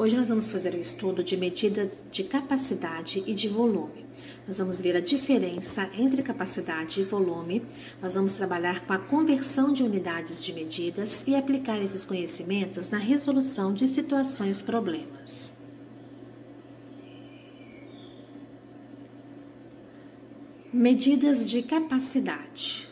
Hoje nós vamos fazer um estudo de medidas de capacidade e de volume. Nós vamos ver a diferença entre capacidade e volume. Nós vamos trabalhar com a conversão de unidades de medidas e aplicar esses conhecimentos na resolução de situações problemas. Medidas de capacidade.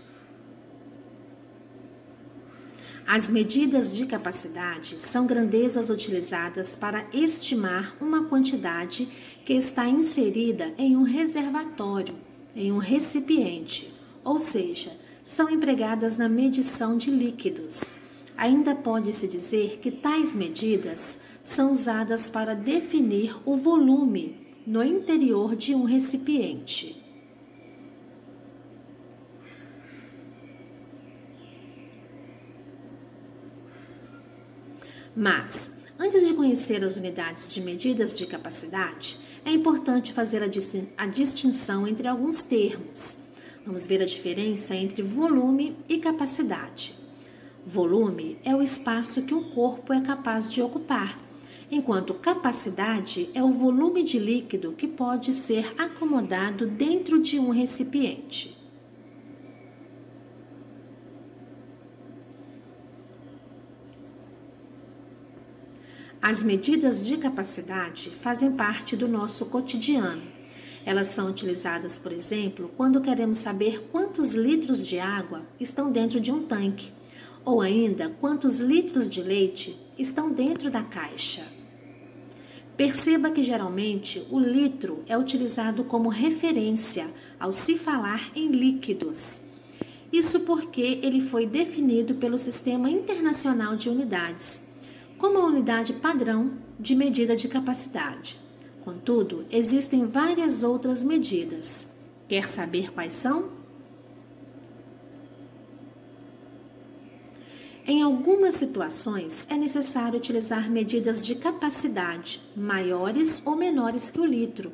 As medidas de capacidade são grandezas utilizadas para estimar uma quantidade que está inserida em um reservatório, em um recipiente, ou seja, são empregadas na medição de líquidos. Ainda pode-se dizer que tais medidas são usadas para definir o volume no interior de um recipiente. Mas, antes de conhecer as unidades de medidas de capacidade, é importante fazer a distinção entre alguns termos. Vamos ver a diferença entre volume e capacidade. Volume é o espaço que um corpo é capaz de ocupar, enquanto capacidade é o volume de líquido que pode ser acomodado dentro de um recipiente. As medidas de capacidade fazem parte do nosso cotidiano. Elas são utilizadas, por exemplo, quando queremos saber quantos litros de água estão dentro de um tanque, ou ainda quantos litros de leite estão dentro da caixa. Perceba que geralmente o litro é utilizado como referência ao se falar em líquidos. Isso porque ele foi definido pelo Sistema Internacional de Unidades como a unidade padrão de medida de capacidade. Contudo, existem várias outras medidas. Quer saber quais são? Em algumas situações, é necessário utilizar medidas de capacidade maiores ou menores que o litro.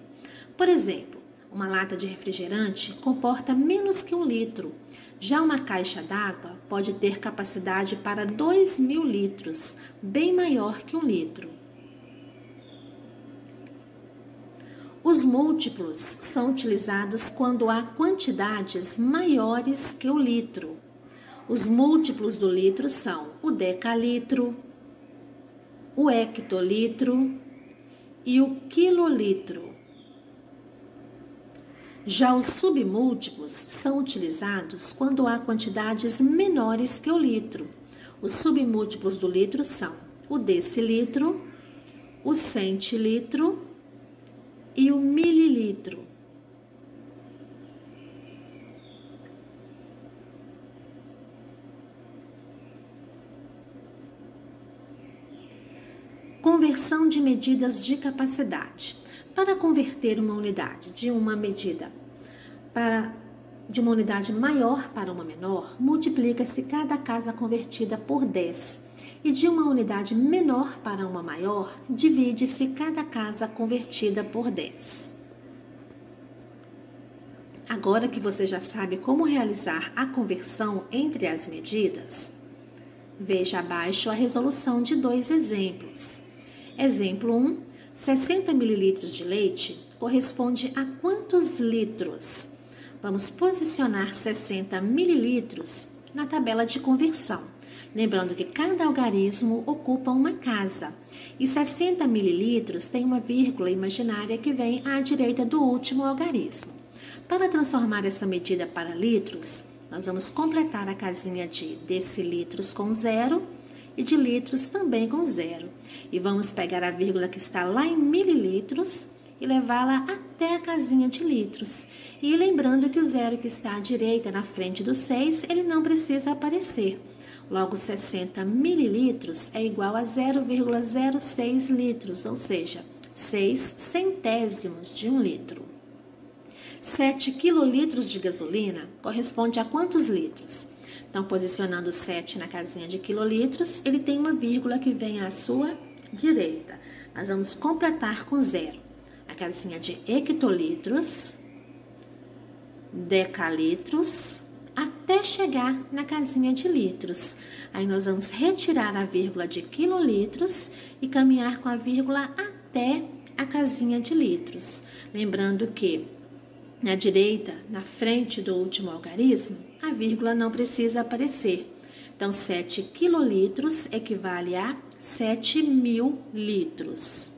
Por exemplo, uma lata de refrigerante comporta menos que 1 litro. Já uma caixa d'água pode ter capacidade para 2.000 litros, bem maior que 1 litro. Os múltiplos são utilizados quando há quantidades maiores que o litro. Os múltiplos do litro são o decalitro, o hectolitro e o quilolitro. Já os submúltiplos são utilizados quando há quantidades menores que o litro. Os submúltiplos do litro são o decilitro, o centilitro e o mililitro. Conversão de medidas de capacidade. Para converter uma unidade de uma unidade maior para uma menor, multiplica-se cada casa convertida por 10. E de uma unidade menor para uma maior, divide-se cada casa convertida por 10. Agora que você já sabe como realizar a conversão entre as medidas, veja abaixo a resolução de 2 exemplos. Exemplo 1. 60 ml de leite corresponde a quantos litros? Vamos posicionar 60 ml na tabela de conversão. Lembrando que cada algarismo ocupa uma casa. E 60 ml tem uma vírgula imaginária que vem à direita do último algarismo. Para transformar essa medida para litros, nós vamos completar a casinha de decilitros com 0 e de litros também com 0. E vamos pegar a vírgula que está lá em mililitros e levá-la até a casinha de litros. E lembrando que o 0 que está à direita, na frente do 6, ele não precisa aparecer. Logo, 60 mililitros é igual a 0,06 litros, ou seja, 6 centésimos de 1 litro. 7 quilolitros de gasolina corresponde a quantos litros? Então, posicionando 7 na casinha de quilolitros, ele tem uma vírgula que vem à sua direita. Nós vamos completar com 0. A casinha de hectolitros, decalitros, até até chegar na casinha de litros. Aí nós vamos retirar a vírgula de quilolitros e caminhar com a vírgula até a casinha de litros. Lembrando que na direita, na frente do último algarismo, a vírgula não precisa aparecer. Então, 7 quilolitros equivale a 7.000 litros.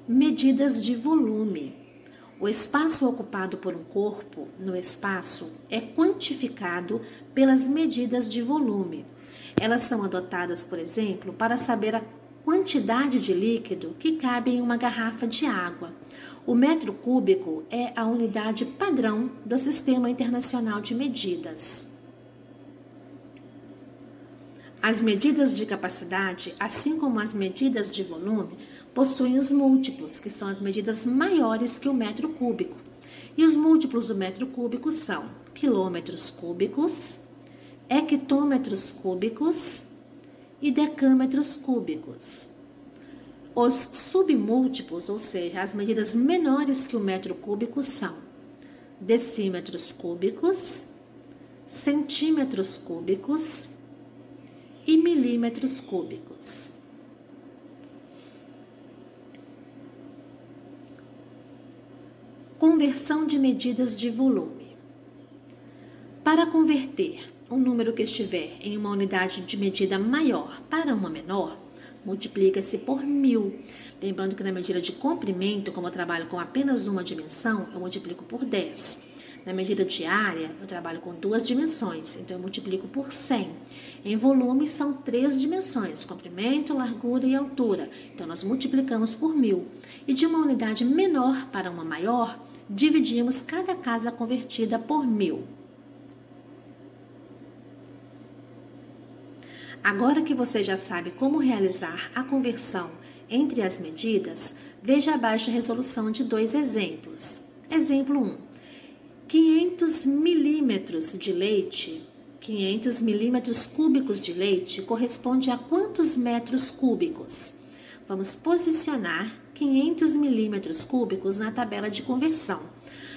Medidas de volume. O espaço ocupado por um corpo no espaço é quantificado pelas medidas de volume. Elas são adotadas, por exemplo, para saber a quantidade de líquido que cabe em uma garrafa de água. O metro cúbico é a unidade padrão do Sistema Internacional de Medidas. As medidas de capacidade, assim como as medidas de volume, possuem os múltiplos, que são as medidas maiores que o metro cúbico. E os múltiplos do metro cúbico são quilômetros cúbicos, hectômetros cúbicos e decâmetros cúbicos. Os submúltiplos, ou seja, as medidas menores que o metro cúbico, são decímetros cúbicos, centímetros cúbicos e milímetros cúbicos. Conversão de medidas de volume. Para converter um número que estiver em uma unidade de medida maior para uma menor, multiplica-se por 1000. Lembrando que na medida de comprimento, como eu trabalho com apenas uma dimensão, eu multiplico por 10. Na medida de área, eu trabalho com 2 dimensões, então eu multiplico por 100. Em volume, são 3 dimensões, comprimento, largura e altura. Então, nós multiplicamos por 1000. E de uma unidade menor para uma maior, dividimos cada casa convertida por 1000. Agora que você já sabe como realizar a conversão entre as medidas, veja abaixo a resolução de 2 exemplos. Exemplo 1. 500 milímetros de leite, 500 milímetros cúbicos de leite corresponde a quantos metros cúbicos? Vamos posicionar 500 milímetros cúbicos na tabela de conversão.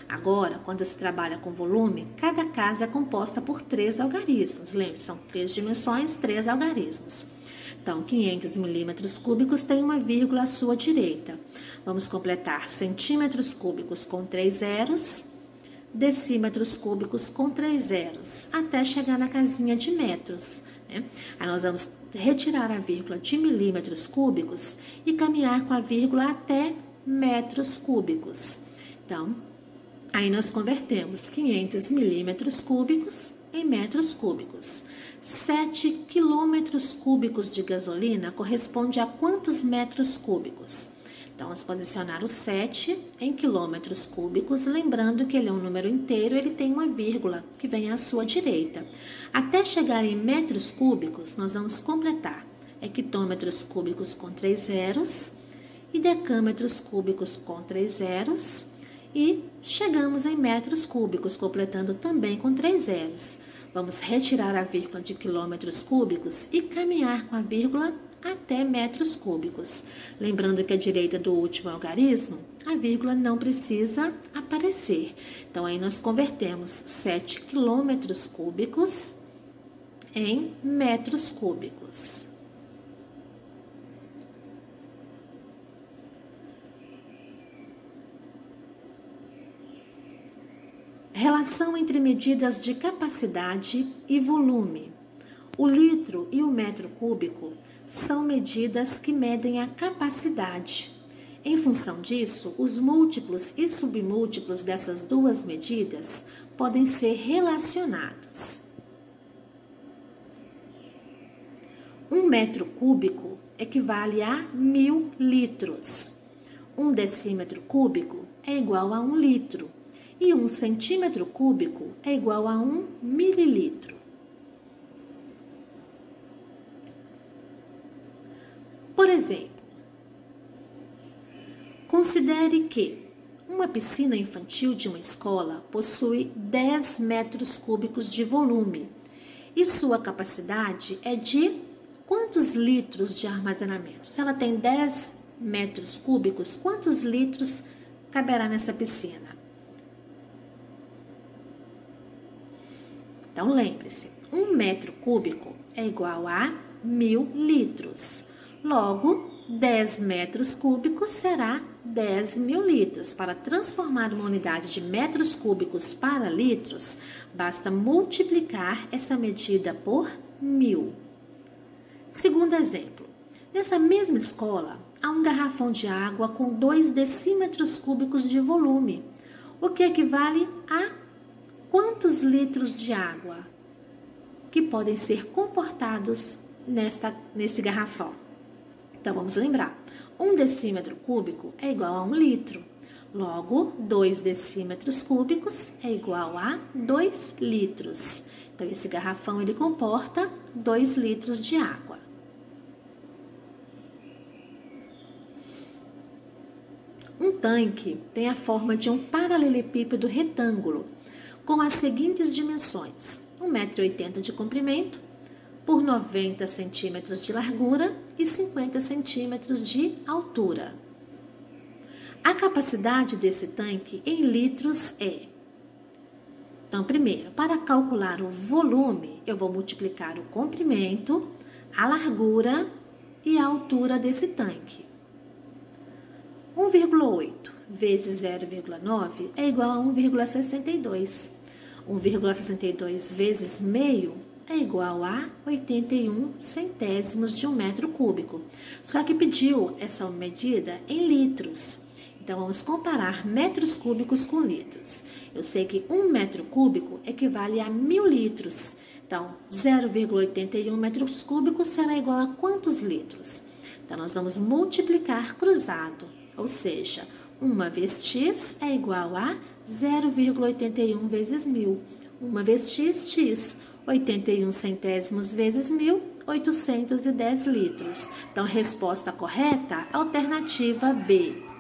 Agora, quando se trabalha com volume, cada casa é composta por 3 algarismos. Lembre-se, são 3 dimensões, 3 algarismos. Então, 500 milímetros cúbicos tem uma vírgula à sua direita. Vamos completar centímetros cúbicos com 3 zeros, decímetros cúbicos com 3 zeros, até chegar na casinha de metros, né? Aí nós vamos retirar a vírgula de milímetros cúbicos e caminhar com a vírgula até metros cúbicos. Então, aí nós convertemos 500 milímetros cúbicos em metros cúbicos. 7 quilômetros cúbicos de gasolina corresponde a quantos metros cúbicos? Então, vamos posicionar o 7 em quilômetros cúbicos, lembrando que ele é um número inteiro, ele tem uma vírgula que vem à sua direita. Até chegar em metros cúbicos, nós vamos completar hectômetros cúbicos com 3 zeros e decâmetros cúbicos com 3 zeros e chegamos em metros cúbicos, completando também com 3 zeros. Vamos retirar a vírgula de quilômetros cúbicos e caminhar com a vírgula até metros cúbicos. Lembrando que à direita do último algarismo, a vírgula não precisa aparecer. Então, aí nós convertemos 7 quilômetros cúbicos em metros cúbicos. Relação entre medidas de capacidade e volume. O litro e o metro cúbico são medidas que medem a capacidade. Em função disso, os múltiplos e submúltiplos dessas duas medidas podem ser relacionados. 1 metro cúbico equivale a 1000 litros. 1 decímetro cúbico é igual a 1 litro. E 1 centímetro cúbico é igual a 1 mililitro. Por exemplo, considere que uma piscina infantil de uma escola possui 10 metros cúbicos de volume e sua capacidade é de quantos litros de armazenamento? Se ela tem 10 metros cúbicos, quantos litros caberá nessa piscina? Então, lembre-se, 1 metro cúbico é igual a 1000 litros. Logo, 10 metros cúbicos será 10.000 litros. Para transformar uma unidade de metros cúbicos para litros, basta multiplicar essa medida por 1000. Segundo exemplo, nessa mesma escola, há um garrafão de água com 2 decímetros cúbicos de volume, o que equivale a quantos litros de água que podem ser comportados nesse garrafão? Então, vamos lembrar. 1 decímetro cúbico é igual a 1 litro. Logo, 2 decímetros cúbicos é igual a 2 litros. Então, esse garrafão ele comporta 2 litros de água. Um tanque tem a forma de um paralelepípedo retângulo, com as seguintes dimensões: 1,80 m de comprimento, por 90 centímetros de largura e 50 centímetros de altura. A capacidade desse tanque em litros é... Então, primeiro, para calcular o volume, eu vou multiplicar o comprimento, a largura e a altura desse tanque. 1,8 vezes 0,9 é igual a 1,62. 1,62 vezes meio é igual a 81 centésimos de 1 metro cúbico. Só que pediu essa medida em litros. Então, vamos comparar metros cúbicos com litros. Eu sei que 1 metro cúbico equivale a 1000 litros. Então, 0,81 metros cúbicos será igual a quantos litros? Então, nós vamos multiplicar cruzado. Ou seja, 1 vezes x é igual a 0,81 vezes 1000. 1 vezes x, 81 centésimos vezes 1000, 810 litros. Então, resposta correta, alternativa B.